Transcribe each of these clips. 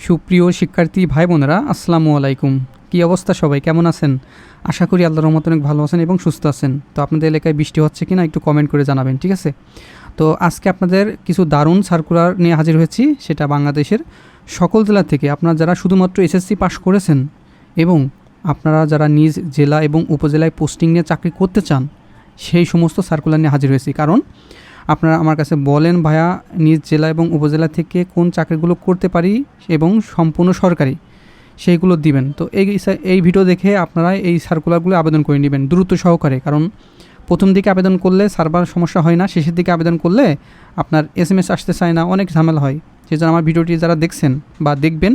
সুপ্রিয় শিক্ষার্থী ভাই বোনেরা, আসসালামু আলাইকুম। কী অবস্থা, সবাই কেমন আছেন? আশা করি আল্লাহর রহমতে অনেক ভালো আছেন এবং সুস্থ আছেন। তো আপনাদের এলাকায় বৃষ্টি হচ্ছে কি না একটু কমেন্ট করে জানাবেন, ঠিক আছে? তো আজকে আপনাদের কিছু দারুণ সার্কুলার নিয়ে হাজির হয়েছি, সেটা বাংলাদেশের সকল জেলা থেকে। আপনারা যারা শুধুমাত্র এসএসসি পাস করেছেন এবং আপনারা যারা নিজ জেলা এবং উপজেলায় পোস্টিং নিয়ে চাকরি করতে চান, সেই সমস্ত সার্কুলার নিয়ে হাজির হয়েছি। কারণ আপনারা আমার কাছে বলেন, ভাইয়া নিজ জেলা এবং উপজেলা থেকে কোন চাকরিগুলো করতে পারি এবং সম্পূর্ণ সরকারি, সেইগুলো দিবেন। তো এই ভিডিও দেখে আপনারা এই সার্কুলারগুলো আবেদন করে নেবেন দ্রুত সহকারে। কারণ প্রথম দিকে আবেদন করলে সার্ভার সমস্যা হয় না, শেষের দিকে আবেদন করলে আপনার SMS আসতে চায় না, অনেক ঝামেলা হয়। সেজন্য আমার ভিডিওটি যারা দেখছেন বা দেখবেন,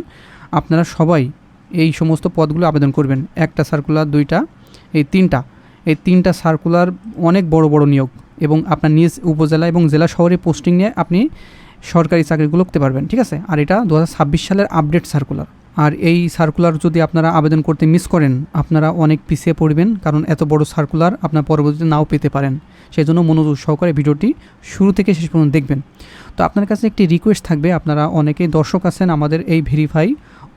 আপনারা সবাই এই সমস্ত পদগুলো আবেদন করবেন। একটা সার্কুলার, দুইটা, এই তিনটা সার্কুলার অনেক বড় বড় নিয়োগ, এবং আপনার নিজ উপজেলা এবং জেলা শহরে পোস্টিং নিয়ে আপনি সরকারি চাকরিগুলো করতে পারবেন, ঠিক আছে? আর এটা 2026 সালের আপডেট সার্কুলার। আর এই সার্কুলার যদি আপনারা আবেদন করতে মিস করেন, আপনারা অনেক পিছিয়ে পড়বেন, কারণ এত বড় সার্কুলার আপনার পরবর্তীতে নাও পেতে পারেন। সেই জন্য মনোযোগ সহকারে ভিডিওটি শুরু থেকে শেষ পর্যন্ত দেখবেন। তো আপনার কাছে একটি রিকোয়েস্ট থাকবে, আপনারা অনেকেই দর্শক আছেন আমাদের এই verify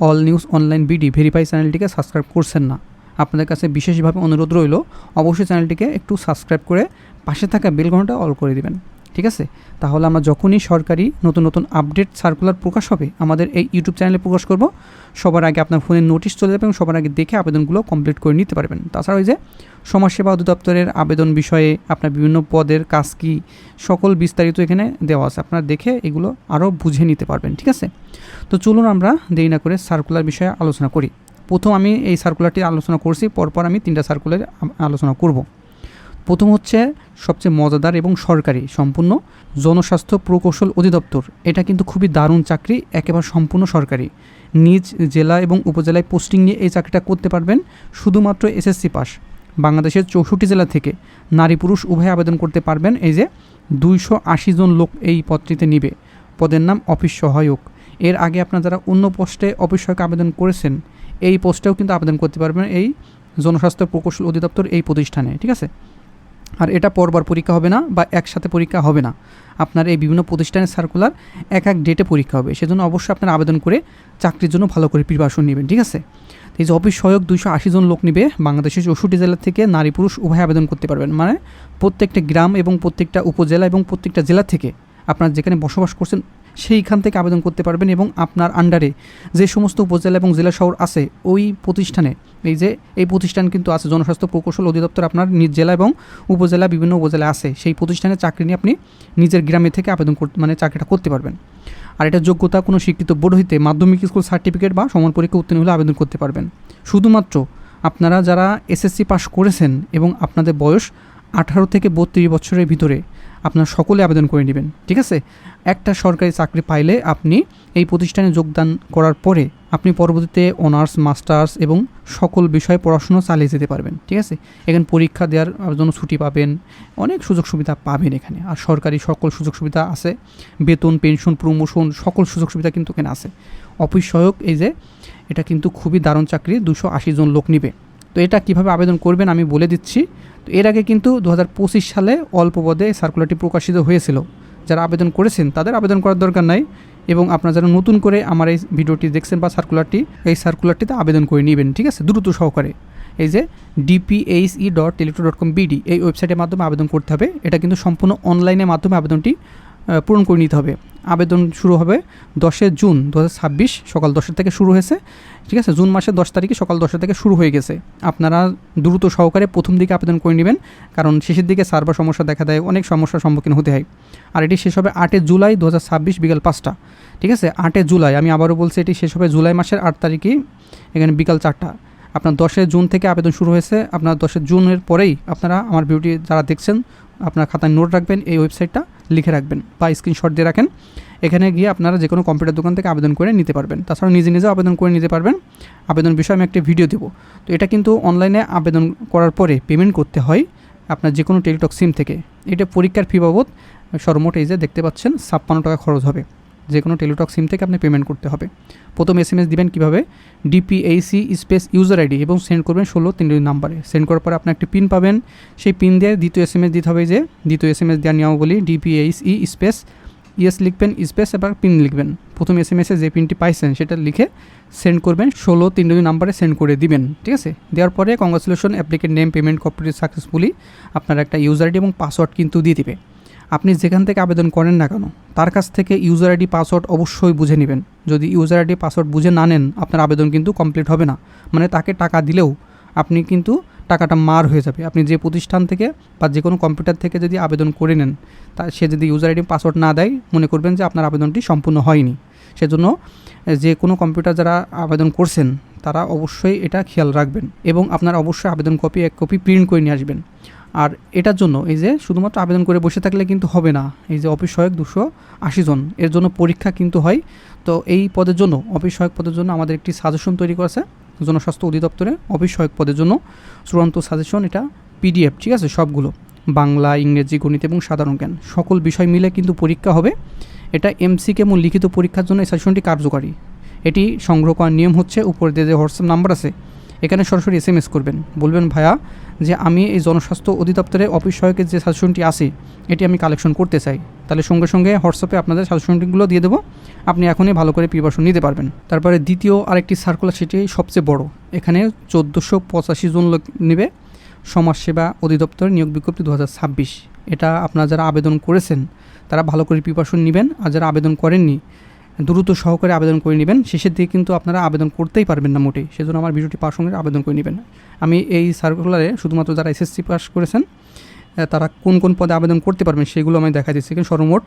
all news online BD verify চ্যানেলটিকে সাবস্ক্রাইব করছেন না। আপনাদের কাছে বিশেষভাবে অনুরোধ রইল, অবশ্যই চ্যানেলটিকে একটু সাবস্ক্রাইব করে পাশে থাকা বেল ঘন্টা অল করে দিবেন, ঠিক আছে? তাহলে আমরা যখনই সরকারি নতুন নতুন আপডেট সার্কুলার প্রকাশ হবে আমাদের এই ইউটিউব চ্যানেলে প্রকাশ করব, সবার আগে আপনার ফোনে নোটিশ চলে যাবে এবং সবার আগে দেখে আবেদনগুলো কমপ্লিট করে নিতে পারবেন। তাছাড়া ওই যে সমাজসেবা অধিদপ্তরের আবেদন বিষয়ে আপনার বিভিন্ন পদের কাজ কী, সকল বিস্তারিত এখানে দেওয়া আছে, আপনারা দেখে এগুলো আরও বুঝে নিতে পারবেন, ঠিক আছে? তো চলুন আমরা দেরি না করে সার্কুলার বিষয়ে আলোচনা করি। প্রথম আমি এই সার্কুলারটি আলোচনা করছি, পরপর আমি 3টা সার্কুলার আলোচনা করব। প্রথম হচ্ছে সবচেয়ে মজাদার এবং সরকারি, সম্পূর্ণ জনস্বাস্থ্য প্রকৌশল অধিদপ্তর। এটা কিন্তু খুবই দারুণ চাকরি, একেবারে সম্পূর্ণ সরকারি। নিজ জেলা এবং উপজেলায় পোস্টিং নিয়ে এই চাকরিটা করতে পারবেন শুধুমাত্র এসএসসি পাস। বাংলাদেশের 64 জেলা থেকে নারী পুরুষ উভয় আবেদন করতে পারবেন। এই যে 280 জন লোক এই পদটিতে নিবে। পদের নাম অফিস সহায়ক। এর আগে আপনারা যারা অন্য পোস্টে অফিস সহায়ক আবেদন করেছেন, এই পোস্টেও কিন্তু আবেদন করতে পারবেন এই জনস্বাস্থ্য প্রকৌশল অধিদপ্তর এই প্রতিষ্ঠানে, ঠিক আছে? আর এটা পরবার পরীক্ষা হবে না বা একসাথে পরীক্ষা হবে না, আপনার এই বিভিন্ন প্রতিষ্ঠানের সার্কুলার এক ডেটে পরীক্ষা হবে। সেজন্য অবশ্যই আপনারা আবেদন করে চাকরির জন্য ভালো করে প্রিপারেশন নেবেন, ঠিক আছে? এই যে অফিস সহায়ক 280 জন লোক নিবে। বাংলাদেশের 64 জেলা থেকে নারী পুরুষ উভয় আবেদন করতে পারবেন। মানে প্রত্যেকটা গ্রাম এবং প্রত্যেকটা উপজেলা এবং প্রত্যেকটা জেলা থেকে আপনার যেখানে বসবাস করছেন সেইখান থেকে আবেদন করতে পারবেন, এবং আপনার আন্ডারে যে সমস্ত উপজেলা এবং জেলা শহর আছে ওই প্রতিষ্ঠানে, এই প্রতিষ্ঠান কিন্তু আছে জনস্বাস্থ্য প্রকৌশল অধিদপ্তর, আপনার নিজ জেলা এবং উপজেলা বিভিন্ন উপজেলা আছে, সেই প্রতিষ্ঠানে চাকরি নিয়ে আপনি নিজের গ্রামে থেকে আবেদন করতে চাকরিটা করতে পারবেন। আর এটা যোগ্যতা কোনো স্বীকৃত বোর্ড হইতে মাধ্যমিক স্কুল সার্টিফিকেট বা সমান পরীক্ষা উত্তীর্ণ হলে আবেদন করতে পারবেন। শুধুমাত্র আপনারা যারা এসএসসি পাস করেছেন এবং আপনাদের বয়স 18 থেকে 32 বছরের ভিতরে আপনারা সকলে আবেদন করে নেবেন, ঠিক আছে? একটা সরকারি চাকরি পাইলে আপনি এই প্রতিষ্ঠানে যোগদান করার পরে আপনি পরবর্তীতে অনার্স, মাস্টার্স এবং সকল বিষয়ে পড়াশোনা চালিয়ে যেতে পারবেন, ঠিক আছে? এখানে পরীক্ষা দেওয়ার জন্য ছুটি পাবেন, অনেক সুযোগ সুবিধা পাবেন এখানে। আর সরকারি সকল সুযোগ সুবিধা আছে, বেতন, পেনশন, প্রমোশন, সকল সুযোগ সুবিধা কিন্তু এখানে আছে। অফিস সহায়ক, এই যে এটা কিন্তু খুবই দারুণ চাকরি, 280 জন লোক নিবে। তো এটা কিভাবে আবেদন করবেন আমি বলে দিচ্ছি। তো এর আগে কিন্তু 2025 সালে অল্প পদে সার্কুলারটি প্রকাশিত হয়েছিল। যারা আবেদন করেছেন তাদের আবেদন করার দরকার নাই, এবং আপনারা যারা নতুন করে আমার এই ভিডিওটি দেখছেন বা এই সার্কুলারটিতে আবেদন করে নেবেন, ঠিক আছে? দ্রুত সহকারে এই যে dphe.telectro.com BD এই ওয়েবসাইটের মাধ্যমে আবেদন করতে হবে। এটা কিন্তু সম্পূর্ণ অনলাইনের মাধ্যমে আবেদনটি পূরণ করে নিতে হবে। আবেদন শুরু হবে 10 জুন 2026 সকাল 10 থেকে শুরু হয়েছে, ঠিক আছে? জুন মাসের 10 তারিখে সকাল 10 থেকে শুরু হয়ে গেছে। আপনারা দ্রুত সহকারে প্রথম দিকে আবেদন করে নেবেন, কারণ শেষের দিকে সার্ভার সমস্যা দেখা দেয়, অনেক সমস্যার সম্মুখীন হতে হয়। আর এটি শেষ হবে 8 জুলাই 2026 বিকাল 5টা, ঠিক আছে? 8 জুলাই, আমি আবারও বলছি, এটি শেষ হবে জুলাই মাসের 8 তারিখে এখানে বিকাল 4টা। আপনার 10 জুন থেকে আবেদন শুরু হয়েছে। আপনার 10 জুনের পরেই আপনারা আমার ভিডিও যারা দেখছেন আপনার খাতায় নোট রাখবেন, এই ওয়েবসাইটটা লিখে রাখবেন বা স্ক্রিনশট দিয়ে রাখেন। এখানে গিয়ে আপনারা যে কোনো কম্পিউটার দোকান থেকে আবেদন করে নিতে পারবেন। তাছাড়া নিজে নিজেও আবেদন করে নিতে পারবেন। আবেদন বিষয়ে আমি একটি ভিডিও দেবো। তো এটা কিন্তু অনলাইনে আবেদন করার পরে পেমেন্ট করতে হয় আপনার যে কোনো টেলিটক সিম থেকে। এটা পরীক্ষার ফি বাবদ সর্বমোট এই যে দেখতে পাচ্ছেন 56 টাকা খরচ হবে। যে কোনো টেলিটক সিম থেকে আপনি পেমেন্ট করতে হবে। প্রথম SMS দিবেন কীভাবে, DPHE স্পেস ইউজার আইডি, এবং সেন্ড করবেন 1633 নাম্বারে। সেন্ড করার পরে আপনি একটি পিন পাবেন, সেই পিন দিয়ে দ্বিতীয় SMS দিতে হবে। যে দ্বিতীয় SMS দেওয়ার নিয়মাবলী, DPHE স্পেস ইয়েস লিখবেন স্পেস এবার পিন লিখবেন। প্রথম SMS যে পিনটি পাইছেন সেটা লিখে সেন্ড করবেন, 16 নাম্বারে সেন্ড করে দিবেন। ঠিক আছে, দেওয়ার পরে congratulation applicant name payment complete successfully আপনার একটা ইউজার আইডি এবং পাসওয়ার্ড কিন্তু দিয়ে দিবে। আপনি যেখান থেকে আবেদন করেন না কেন তার কাছ থেকে ইউজার আইডি পাসওয়ার্ড অবশ্যই বুঝে নেবেন। যদি ইউজার আইডি পাসওয়ার্ড বুঝে না নেন আপনার আবেদন কিন্তু কমপ্লিট হবে না। মানে তাকে টাকা দিলেও আপনি কিন্তু টাকাটা মার হয়ে যাবে। আপনি যে প্রতিষ্ঠান থেকে বা যে কোনো কম্পিউটার থেকে যদি আবেদন করে নেন সে যদি ইউজার আইডি পাসওয়ার্ড না দেয় মনে করবেন যে আপনার আবেদনটি সম্পূর্ণ হয়নি। সেজন্য যে কোনো কম্পিউটার যারা আবেদন করছেন তারা অবশ্যই এটা খেয়াল রাখবেন এবং আপনার অবশ্যই আবেদন কপি এক কপি প্রিন্ট করে নিয়ে আসবেন। আর এটার জন্য এই যে শুধুমাত্র আবেদন করে বসে থাকলে কিন্তু হবে না। এই যে অফিস সহায়ক 280 জন এর জন্য পরীক্ষা কিন্তু হয়। তো এই পদের জন্য অফিস সহায়ক পদের জন্য আমাদের একটি সাজেশন তৈরি করেছে জনস্বাস্থ্য অধিদপ্তরে অফিস সহায়ক পদের জন্য চূড়ান্ত সাজেশন। এটা PDF, ঠিক আছে, সবগুলো বাংলা, ইংরেজি, গণিত এবং সাধারণ জ্ঞান সকল বিষয় মিলে কিন্তু পরীক্ষা হবে। এটা MCQ এবং লিখিত পরীক্ষার জন্য এই সাজেশনটি কার্যকারী। এটি সংগ্রহ করার নিয়ম হচ্ছে উপরে যে হোয়াটসঅ্যাপ নাম্বার আছে এখানে সরাসরি SMS করবেন, বলবেন ভাইয়া যে আমি এই জনস্বাস্থ্য অধিদপ্তরে অফিস সহায়কের যে সাজেশনটি আছে এটি আমি কালেকশন করতে চাই। তাহলে সঙ্গে সঙ্গে হোয়াটসঅ্যাপে আপনাদের সাজেশনটিগুলো দিয়ে দেবো, আপনি এখনই ভালো করে প্রিপারেশন নিতে পারবেন। তারপরে দ্বিতীয় আরেকটি সার্কুলার, সেটি সবচেয়ে বড়। এখানে 1485 জন লোক নেবে, সমাজসেবা অধিদপ্তর নিয়োগ বিজ্ঞপ্তি 2026। এটা আপনারা যারা আবেদন করেছেন তারা ভালো করে প্রিপারেশন নেবেন, আর যারা আবেদন করেননি দ্রুত সহকারে আবেদন করে নেবেন। শেষের দিকে কিন্তু আপনারা আবেদন করতেই পারবেন না মোটেই, সেজন্য আমার ভিডিওটি পাওয়ার সঙ্গে আবেদন করে নেবেন। আমি এই সার্কুলারে শুধুমাত্র যারা SSC পাস করেছেন তারা কোন কোন পদে আবেদন করতে পারবেন সেগুলো আমি দেখা দিচ্ছি। কিন্তু সর্বমোট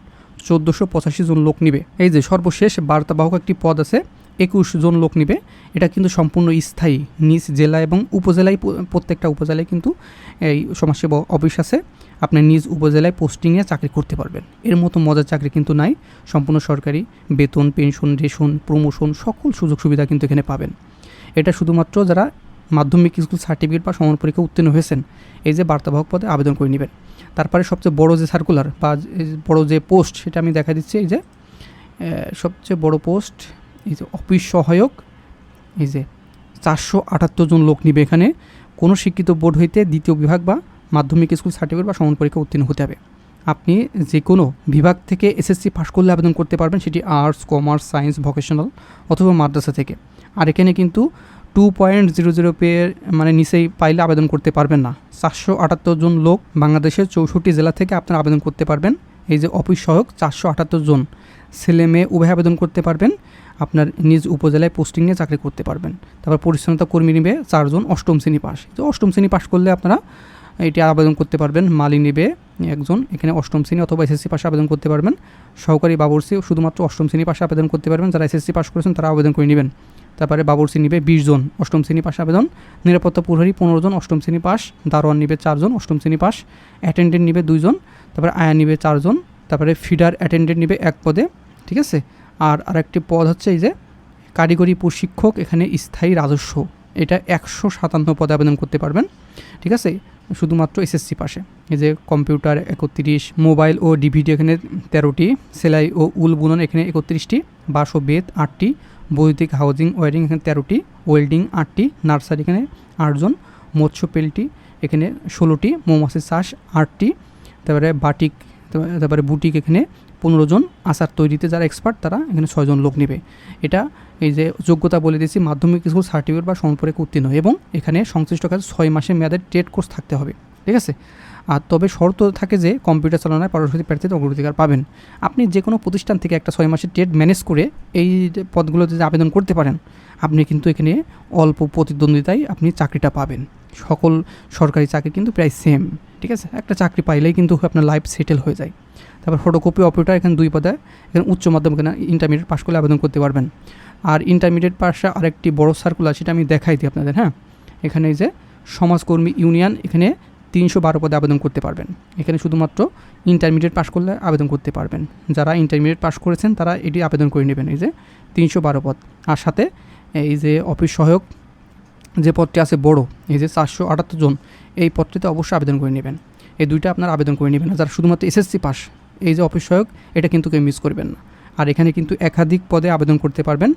1485 জন লোক নিবে। এই যে সর্বশেষ বার্তাবাহক একটি পদ আছে, 21 জন লোক নিবে। এটা কিন্তু সম্পূর্ণ স্থায়ী, নিজ জেলা এবং উপজেলায়, প্রত্যেকটা উপজেলায় কিন্তু এই সমাজসেবা অফিস আছে। আপনি নিজ উপজেলায় পোস্টিংয়ে চাকরি করতে পারবেন। এর মতো মজার চাকরি কিন্তু নাই। সম্পূর্ণ সরকারি, বেতন, পেনশন, রেশন, প্রমোশন সকল সুযোগ সুবিধা কিন্তু এখানে পাবেন। এটা শুধুমাত্র যারা মাধ্যমিক স্কুল সার্টিফিকেট বা সমান পরীক্ষা উত্তীর্ণ হয়েছেন এই যে বার্তাবাহক পদে আবেদন করে নেবেন। তারপরে সবচেয়ে বড় যে সার্কুলার বা বড় যে পোস্ট সেটা আমি দেখা দিচ্ছি। এই যে সবচেয়ে বড় পোস্ট, এই যে অফিস সহায়ক, এই যে 478 জন লোক নিবে। এখানে কোনো শিক্ষিত বোর্ড হইতে দ্বিতীয় বিভাগ বা মাধ্যমিক স্কুল সার্টিফিকেট বা সমান পরীক্ষা উত্তীর্ণ হতে হবে। আপনি যে কোনো বিভাগ থেকে SSC পাস করলে আবেদন করতে পারবেন, সেটি আর্টস, কমার্স, সায়েন্স, ভোকেশনাল অথবা মাদ্রাসা থেকে। আর এখানে কিন্তু 2.00 পেয়ে মানে নিচেই পাইলে আবেদন করতে পারবেন না। 478 জন লোক বাংলাদেশের 64 জেলা থেকে আপনারা আবেদন করতে পারবেন। এই যে অফিস সহায়ক 478 জন ছেলে মেয়ে উভয় আবেদন করতে পারবেন। আপনার নিজ উপজেলায় পোস্টিং নিয়ে চাকরি করতে পারবেন। তারপর পরিচ্ছন্নতা কর্মী নেবে 4 জন, 8ম শ্রেণী পাস। তো 8ম শ্রেণী পাস করলে আপনারা এটি আবেদন করতে পারবেন। মালি নেবে 1 জন, এখানে 8ম শ্রেণী অথবা SSC পাশে আবেদন করতে পারবেন। সহকারী বাবুর্চি শুধুমাত্র 8ম শ্রেণী পাশে আবেদন করতে পারবেন। যারা SSC পাস করেছেন তারা আবেদন করে নেবেন। তারপরে বাবুর্চি নিবে 20 জন, 8ম শ্রেণী পাশে আবেদন। নিরাপত্তা প্রহরী 15 জন, 8ম শ্রেণী পাস। দারোয়ান নিবে 4 জন, 8ম শ্রেণী পাস। অ্যাটেন্ডেন্ট নিবে 2 জন, তারপরে আয়া নিবে 4 জন, তারপরে ফিডার অ্যাটেন্ডেন্ট নিবে 1 পদে, ঠিক আছে। আর আরেকটি পদ হচ্ছে এই যে কারিগরি প্রশিক্ষক, এখানে স্থায়ী রাজস্ব, এটা 157 পদে আবেদন করতে পারবেন, ঠিক আছে, শুধুমাত্র SSC পাশে। এই যে কম্পিউটার 31, মোবাইল ও DVD এখানে 13টি, সেলাই ও উল বুনন এখানে 31টি, বাঁশ ও বেত 8টি, বৈদ্যুতিক হাউজিং ওয়ারিং এখানে 13টি, ওয়েল্ডিং 8টি, নার্সারি এখানে 8 জন, মৎস্য পেল্টি এখানে 16টি, মৌমাছি চাষ 8টি, তারপরে বাটিক, তারপরে বুটিক এখানে 15 জন, আচার তৈরিতে যারা এক্সপার্ট তারা এখানে 6 জন লোক নেবে। এটা এই যে যোগ্যতা বলে দিয়েছি মাধ্যমিক স্কুল সার্টিফিকেট বা সমপরীক্ষা উত্তীর্ণ, এবং এখানে সংশ্লিষ্ট কাজে 6 মাসের মেয়াদের ট্রেড কোর্স থাকতে হবে, ঠিক আছে। আর তবে শর্ত থাকে যে কম্পিউটার চালনায় পারদর্শী প্রার্থীদের অগ্রাধিকার পাবেন। আপনি যে কোনো প্রতিষ্ঠান থেকে একটা 6 মাসের ট্রেড ম্যানেজ করে এই পদগুলোতে যে আবেদন করতে পারেন আপনি কিন্তু এখানে অল্প প্রতিদ্বন্দ্বিতায় আপনি চাকরিটা পাবেন। সকল সরকারি চাকরি কিন্তু প্রায় সেম, ঠিক আছে। একটা চাকরি পাইলেই কিন্তু আপনার লাইফ সেটেল হয়ে যায়। তারপর ফটোকপি অপারেটর এখানে 2 পদে, এখানে উচ্চ মাধ্যমিক এখানে ইন্টারমিডিয়েট পাস করলে আবেদন করতে পারবেন। আর ইন্টারমিডিয়েট পাশে আরেকটি বড় সার্কুলার, সেটা আমি দেখাই দিই আপনাদের। হ্যাঁ, এখানে এই যে সমাজকর্মী ইউনিয়ন এখানে 312 পদে আবেদন করতে পারবেন। এখানে শুধুমাত্র ইন্টারমিডিয়েট পাস করলে আবেদন করতে পারবেন। যারা ইন্টারমিডিয়েট পাস করেছেন তারা এটি আবেদন করে নেবেন। এই যে 312 পদ, আর সাথে এই যে অফিস সহায়ক যে পদটি আছে বড়, এই যে 478 জন, এই পদটিতে অবশ্যই আবেদন করে নেবেন। এই দুইটা আপনারা আবেদন করে নেবেন। যারা শুধুমাত্র SSC পাস, এই যে অফিস সহায়ক, এটা কিন্তু কেউ মিস করবেন না। আর এখানে কিন্তু একাধিক পদে আবেদন করতে পারবেন।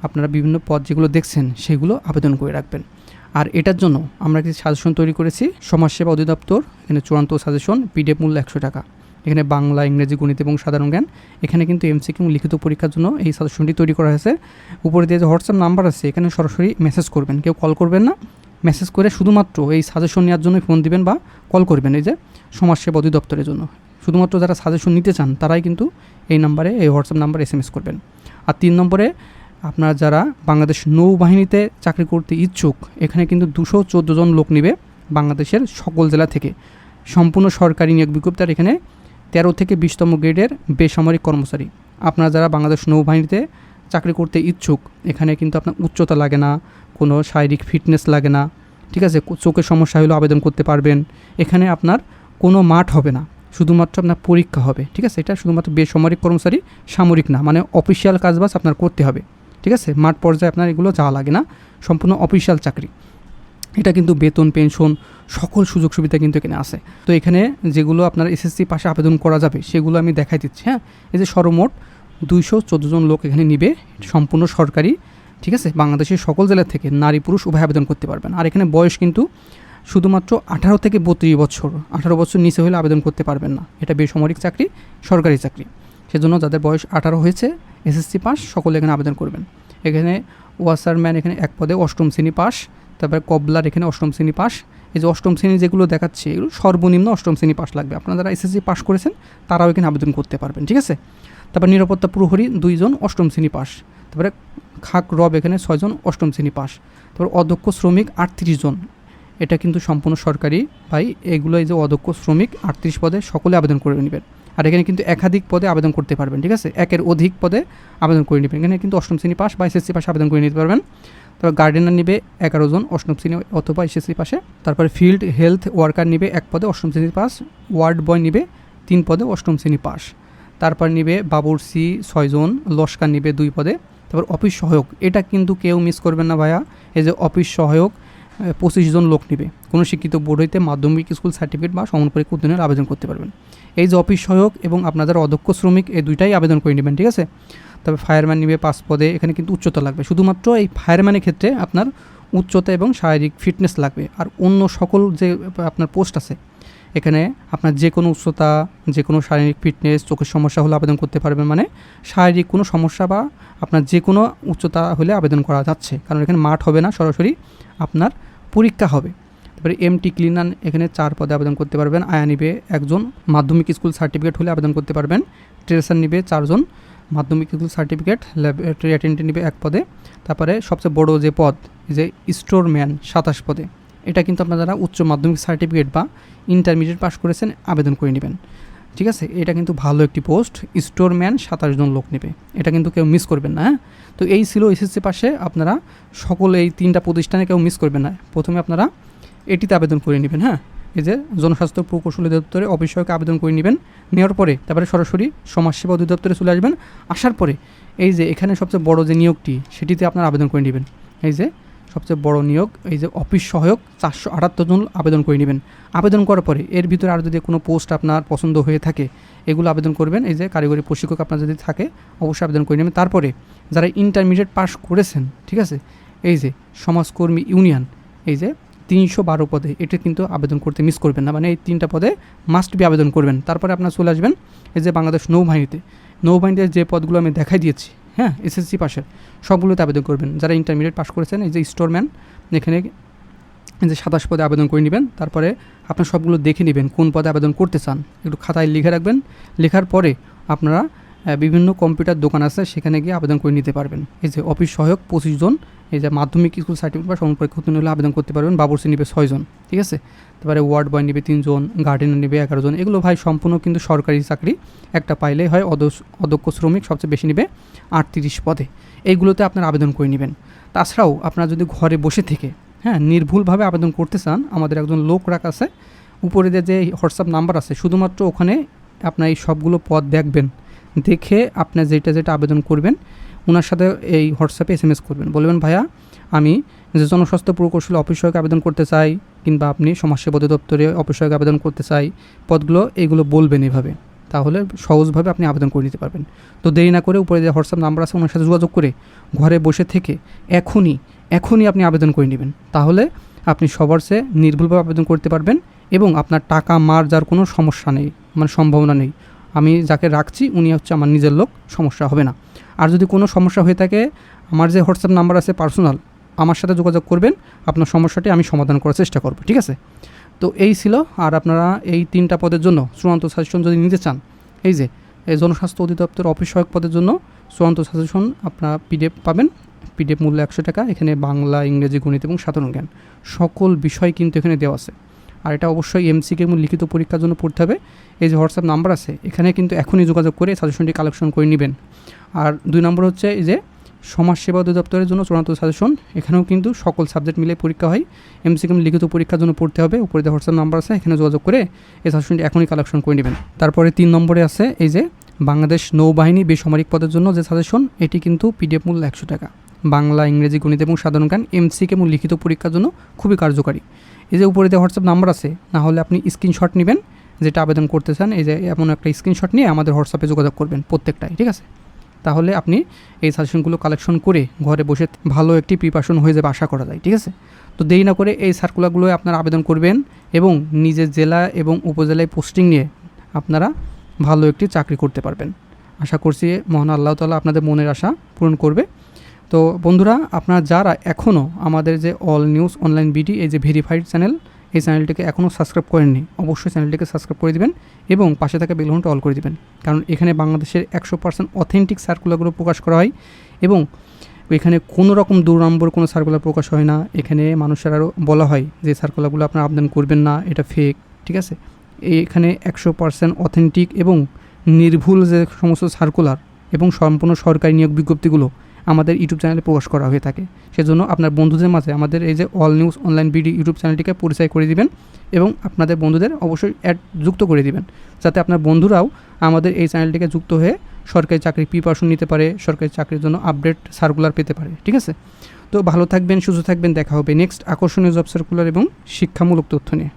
আপনারা বিভিন্ন পদ যেগুলো দেখছেন সেগুলো আবেদন করে রাখবেন। আর এটার জন্য আমরা কিছু সাজেশন তৈরি করেছি, সমাজসেবা অধিদপ্তর, এখানে চূড়ান্ত সাজেশন, PDF মূল্য 100 টাকা। এখানে বাংলা, ইংরেজি, গণিত এবং সাধারণ জ্ঞান। এখানে কিন্তু এমসিকিউ লিখিত পরীক্ষার জন্য এই সাজেশনটি তৈরি করা হয়েছে। উপরে দিয়ে যে হোয়াটসঅ্যাপ নাম্বার আছে এখানে সরাসরি মেসেজ করবেন, কেউ কল করবেন না। মেসেজ করে শুধুমাত্র এই সাজেশন নেওয়ার জন্যই ফোন দিবেন বা কল করবেন এই যে সমাজসেবা অধিদপ্তরের জন্য। শুধুমাত্র যারা সাজেশন নিতে চান তারাই কিন্তু এই নাম্বারে, এই হোয়াটসঅ্যাপ নাম্বারে SMS করবেন। আর 3 নম্বরে আপনারা যারা বাংলাদেশ নৌবাহিনীতে চাকরি করতে ইচ্ছুক, এখানে কিন্তু 214 জন লোক নেবে বাংলাদেশের সকল জেলা থেকে। সম্পূর্ণ সরকারি নিয়োগ বিজ্ঞপ্তি। এখানে 13 থেকে 20তম গ্রেডের বেসামরিক কর্মচারী। আপনারা যারা বাংলাদেশ নৌবাহিনীতে চাকরি করতে ইচ্ছুক, এখানে কিন্তু আপনার উচ্চতা লাগে না, কোনো শারীরিক ফিটনেস লাগে না, ঠিক আছে। চোখের সমস্যা হলেও আবেদন করতে পারবেন। এখানে আপনার কোনো মাঠ হবে না, শুধুমাত্র আপনার পরীক্ষা হবে, ঠিক আছে। এটা শুধুমাত্র বেসামরিক কর্মচারী, সামরিক না, মানে অফিসিয়াল কাজবাজ আপনার করতে হবে, ঠিক আছে। মাঠ পর্যায়ে আপনার এগুলো যাওয়া লাগে না, সম্পূর্ণ অফিসিয়াল চাকরি। এটা কিন্তু বেতন, পেনশন, সকল সুযোগ সুবিধা কিন্তু এখানে আছে। তো এখানে যেগুলো আপনার SSC পাশে আবেদন করা যাবে সেগুলো আমি দেখাই দিচ্ছি, হ্যাঁ। এই যে সর্বমোট 214 জন লোক এখানে নিবে, সম্পূর্ণ সরকারি, ঠিক আছে। বাংলাদেশের সকল জেলা থেকে নারী পুরুষ উভয় আবেদন করতে পারবেন। আর এখানে বয়স কিন্তু শুধুমাত্র 18 থেকে 32 বছর, 18 বছর নিচে হলে আবেদন করতে পারবেন না। এটা বেসামরিক চাকরি, সরকারি চাকরি। সেজন্য যাদের বয়স 18 হয়েছে, SSC পাস, সকলে এখানে আবেদন করবেন। এখানে ওয়াসারম্যান এখানে 1 পদে 8ম শ্রেণী পাস, তারপরে কবলার এখানে 8ম শ্রেণী পাস। এই যে 8ম শ্রেণী যেগুলো দেখাচ্ছে এগুলো সর্বনিম্ন 8ম শ্রেণী পাস লাগবে। আপনারা যারা SSC পাস করেছেন তারাও এখানে আবেদন করতে পারবেন, ঠিক আছে। তারপর নিরাপত্তা প্রহরী 2 জন 8ম শ্রেণী পাস। তারপরে খাক রব এখানে 6 জন 8ম শ্রেণী পাস। তারপর অদক্ষ শ্রমিক 38 জন। এটা কিন্তু সম্পূর্ণ সরকারি ভাই। এগুলো এই যে অদক্ষ শ্রমিক 38 পদে সকলে আবেদন করে নেবেন। আর এখানে কিন্তু একাধিক পদে আবেদন করতে পারবেন, ঠিক আছে। একের অধিক পদে আবেদন করে নেবেন। এখানে কিন্তু 8ম শ্রেণী পাস বা SSC পাশে আবেদন করে নিতে পারবেন। তারপর গার্ডেনার নেবে 11 জন 8ম শ্রেণী অথবা SSC পাশে। তারপরে ফিল্ড হেলথ ওয়ার্কার নেবে 1 পদে 8ম শ্রেণী পাস। ওয়ার্ড বয় নেবে 3 পদে 8ম শ্রেণী পাস। তারপর নেবে বাবুরসি 6 জন, লস্কার নেবে 2 পদে। তারপর অফিস সহায়ক, এটা কিন্তু কেউ মিস করবেন না ভাইয়া। এই যে অফিস সহায়ক 25 জন লোক নেবে। কোনো শিক্ষিত বোর্ড হইতে মাধ্যমিক স্কুল সার্টিফিকেট বা সমান পরীক্ষা উত্তীর্ণের আবেদন করতে পারবেন। এই যে অফিস সহায়ক এবং আপনাদের অদক্ষ শ্রমিক, এই দুইটাই আবেদন করে নেবেন, ঠিক আছে। তবে ফায়ারম্যান নেবে 5 পদে। এখানে কিন্তু উচ্চতা লাগবে, শুধুমাত্র এই ফায়ারম্যানের ক্ষেত্রে আপনার উচ্চতা এবং শারীরিক ফিটনেস লাগবে। আর অন্য সকল যে আপনার পোস্ট আছে এখানে আপনার যে কোনো উচ্চতা, যে কোনো শারীরিক ফিটনেস, চোখের সমস্যা হলে আবেদন করতে পারবেন। মানে শারীরিক কোনো সমস্যা বা আপনার যে কোনো উচ্চতা হলে আবেদন করা যাচ্ছে, কারণ এখানে মাঠ হবে না, সরাসরি আপনার পরীক্ষা হবে। তারপরে MT ক্লিনার এখানে 4 পদে আবেদন করতে পারবেন। আয়া নিবে 1 জন, মাধ্যমিক স্কুল সার্টিফিকেট হলে আবেদন করতে পারবেন। ট্রেসার নিবে 4 জন, মাধ্যমিক স্কুল সার্টিফিকেট। ল্যাবরেটরি অ্যাটেন্ডেন্ট নিবে 1 পদে। তারপরে সবচেয়ে বড় যে পদ, যে স্টোরম্যান 27 পদে। এটা কিন্তু আপনারা যারা উচ্চ মাধ্যমিক সার্টিফিকেট বা ইন্টারমিডিয়েট পাস করেছেন আবেদন করে নেবেন, ঠিক আছে। এটা কিন্তু ভালো একটি পোস্ট। স্টোরম্যান 27 জন লোক নেবে, এটা কিন্তু কেউ মিস করবেন না, হ্যাঁ। তো এই ছিল SSC পাশে আপনারা সকল এই 3টা প্রতিষ্ঠানে কেউ মিস করবেন না। প্রথমে আপনারা এটিতে আবেদন করে নেবেন, হ্যাঁ। এই যে জনস্বাস্থ্য প্রকৌশল অধিদপ্তরে অফিস সহায়ক আবেদন করে নেবেন। নেওয়ার পরে তারপরে সরাসরি সমাজসেবা অধিদপ্তরে চলে আসবেন। আসার পরে এই যে এখানে সবচেয়ে বড় যে নিয়োগটি, সেটিতে আপনারা আবেদন করে নেবেন। এই যে সবচেয়ে বড় নিয়োগ, এই যে অফিস সহায়ক 478 জন আবেদন করে নেবেন। আবেদন করার পরে এর ভিতরে আর যদি কোনো পোস্ট আপনার পছন্দ হয়ে থাকে এগুলো আবেদন করবেন। এই যে কারিগরি প্রশিক্ষক আপনার যদি থাকে অবশ্যই আবেদন করে নেবেন। তারপরে যারা ইন্টারমিডিয়েট পাস করেছেন, ঠিক আছে, এই যে সমাজকর্মী ইউনিয়ন, এই যে 312 পদে, এটা কিন্তু আবেদন করতে মিস করবেন না। মানে এই 3টা পদে মাস্ট বি আবেদন করবেন। তারপরে আপনার চলে আসবেন এই যে বাংলাদেশ নৌবাহিনীতে যে পদগুলো আমি দেখাই দিয়েছি, হ্যাঁ, SSC পাশের সবগুলোতে আবেদন করবেন। যারা ইন্টারমিডিয়েট পাস করেছেন এই যে স্টোরম্যান, এখানে এই যে 27 পদে আবেদন করে নেবেন। তারপরে আপনার সবগুলো দেখে নেবেন কোন পদে আবেদন করতে চান, একটু খাতায় লিখে রাখবেন। লেখার পরে আপনারা বিভিন্ন কম্পিউটার দোকান আছে সেখানে গিয়ে আবেদন করে নিতে পারবেন। এই যে অফিস সহায়ক 25 জন, এই যে মাধ্যমিক স্কুল সার্টিফিকেট বা সমান পরীক্ষা উত্তীর্ণ হলে আবেদন করতে পারবেন। বাবুরসি নেবে 6 জন, ঠিক আছে। তারপরে ওয়ার্ড বয় নেবে 3 জন, গার্ডেনার নেবে 11 জন। এগুলো ভাই সম্পূর্ণ কিন্তু সরকারি চাকরি, একটা পাইলেই হয়। অদক্ষ শ্রমিক সবচেয়ে বেশি নেবে 38 পদে। এইগুলোতে আপনারা আবেদন করে নেবেন। তাছাড়াও আপনারা যদি ঘরে বসে থেকে, হ্যাঁ, নির্ভুলভাবে আবেদন করতে চান, আমাদের একজন লোক রাখা আছে, উপরে যে হোয়াটসঅ্যাপ নাম্বার আছে, শুধুমাত্র ওখানে আপনার এই সবগুলো পদ দেখবেন। দেখে আপনার যেটা আবেদন করবেন ওনার সাথে এই হোয়াটসঅ্যাপে SMS করবেন। বলবেন ভাইয়া আমি যে জনস্বাস্থ্য প্রকৌশলী অফিস সহায়ক আবেদন করতে চাই, কিংবা আপনি সমাজসেবা অধিদপ্তরে অফিস সহায়ক আবেদন করতে চাই, পদগুলো এইগুলো বলবেন এভাবে। তাহলে সহজভাবে আপনি আবেদন করে নিতে পারবেন। তো দেরি না করে উপরে যে হোয়াটসঅ্যাপ নাম্বার আছে ওনার সাথে যোগাযোগ করে ঘরে বসে থেকে এখনই আপনি আবেদন করে নেবেন। তাহলে আপনি সবার চেয়ে নির্ভুলভাবে আবেদন করতে পারবেন এবং আপনার টাকা মার যার কোনো সমস্যা নেই, মানে সম্ভাবনা নেই। আমি যাকে রাখছি উনি হচ্ছে আমার নিজের লোক, সমস্যা হবে না। আর যদি কোনো সমস্যা হয়ে থাকে, আমার যে হোয়াটসঅ্যাপ নাম্বার আছে পার্সোনাল, আমার সাথে যোগাযোগ করবেন, আপনার সমস্যাটি আমি সমাধান করার চেষ্টা করব, ঠিক আছে? তো এই ছিল। আর আপনারা এই 3টা পদের জন্য চূড়ান্ত সাজেশন যদি নিতে চান, এই যে এই জনস্বাস্থ্য অধিদপ্তর অফিস সহায়ক পদের জন্য চূড়ান্ত সাজেশন আপনারা পিডিএফ পাবেন। পিডিএফ মূল্য 100 টাকা। এখানে বাংলা, ইংরেজি, গণিত এবং সাধারণ জ্ঞান সকল বিষয় কিন্তু এখানে দেওয়া আছে। আর এটা অবশ্যই এমসিকিউ এবং লিখিত পরীক্ষার জন্য পড়তে হবে। এই যে হোয়াটসঅ্যাপ নাম্বার আছে, এখানে কিন্তু এখনই যোগাযোগ করে সাজেশনটি কালেকশন করে নেবেন। আর 2 নম্বর হচ্ছে এই যে সমাজসেবা অধিদপ্তরের জন্য চূড়ান্ত সাজেশন, এখানেও কিন্তু সকল সাবজেক্ট মিলে পরীক্ষা হয়। এমসিকিউ লিখিত পরীক্ষার জন্য পড়তে হবে। উপরে যে হোয়াটসঅ্যাপ নাম্বার আছে, এখানে যোগাযোগ করে এই সাজেশনটি এখনই কালেকশন করে নেবেন। তারপরে 3 নম্বরে আছে এই যে বাংলাদেশ নৌবাহিনী বেসামরিক পদের জন্য যে সাজেশন, এটি কিন্তু পিডিএফ মূল্য 100 টাকা। বাংলা, ইংরেজি, গণিত এবং সাধারণ জ্ঞান এমসিকিউ এবং লিখিত পরীক্ষার জন্য খুবই কার্যকারী। এই যে উপরে যে হোয়াটসঅ্যাপ নাম্বার আছে, না হলে আপনি স্ক্রিনশট নেবেন যেটা আবেদন করতে চান, এই যে এমন একটা স্ক্রিনশট নিয়ে আমাদের হোয়াটসঅ্যাপে যোগাযোগ করবেন প্রত্যেকটাই, ঠিক আছে? তাহলে আপনি এই সাজেশনগুলো কালেকশন করে ঘরে বসে ভালো একটি প্রিপারেশন হয়ে যাবে আশা করা যায়, ঠিক আছে? তো দেরি না করে এই সার্কুলারগুলো আপনারা আবেদন করবেন এবং নিজের জেলা এবং উপজেলায় পোস্টিং নিয়ে আপনারা ভালো একটি চাকরি করতে পারবেন। আশা করছি মহান আল্লাহ তাআলা আপনাদের মনের আশা পূরণ করবে। তো বন্ধুরা, আপনারা যারা এখনও আমাদের যে অল নিউজ অনলাইন বিডি এই যে ভেরিফাইড চ্যানেল, এই চ্যানেলটিকে এখনও সাবস্ক্রাইব করেননি, অবশ্যই চ্যানেলটিকে সাবস্ক্রাইব করে দিবেন এবং পাশে থাকা বেল ঘন্টা অল করে দিবেন। কারণ এখানে বাংলাদেশের 100% অথেন্টিক সার্কুলারগুলো প্রকাশ করা হয় এবং এখানে কোনো রকম 2 নম্বর কোনো সার্কুলার প্রকাশ হয় না। এখানে মানুষের আরও বলা হয় যে সার্কুলারগুলো আপনারা আবেদন করবেন না, এটা ফেক, ঠিক আছে? এখানে 100% অথেন্টিক এবং নির্ভুল যে সমস্ত সার্কুলার এবং সম্পূর্ণ সরকারি নিয়োগ বিজ্ঞপ্তিগুলো আমাদের ইউটিউব চ্যানেলে প্রকাশ করা হয়ে থাকে। সেজন্য আপনার বন্ধুদের মাঝে আমাদের এই যে all news online BD YouTube চ্যানেলটিকে পরিচয় করে দিবেন এবং আপনাদের বন্ধুদের অবশ্যই যুক্ত করে দিবেন, যাতে আপনার বন্ধুরাও আমাদের এই চ্যানেলটিকে যুক্ত হয়ে সরকারি চাকরির প্রিপারেশন নিতে পারে, সরকারি চাকরির জন্য আপডেট সার্কুলার পেতে পারে, ঠিক আছে? তো ভালো থাকবেন, সুস্থ থাকবেন। দেখা হবে নেক্সট আকর্ষণীয় জব সার্কুলার এবং শিক্ষামূলক তথ্য নিয়ে।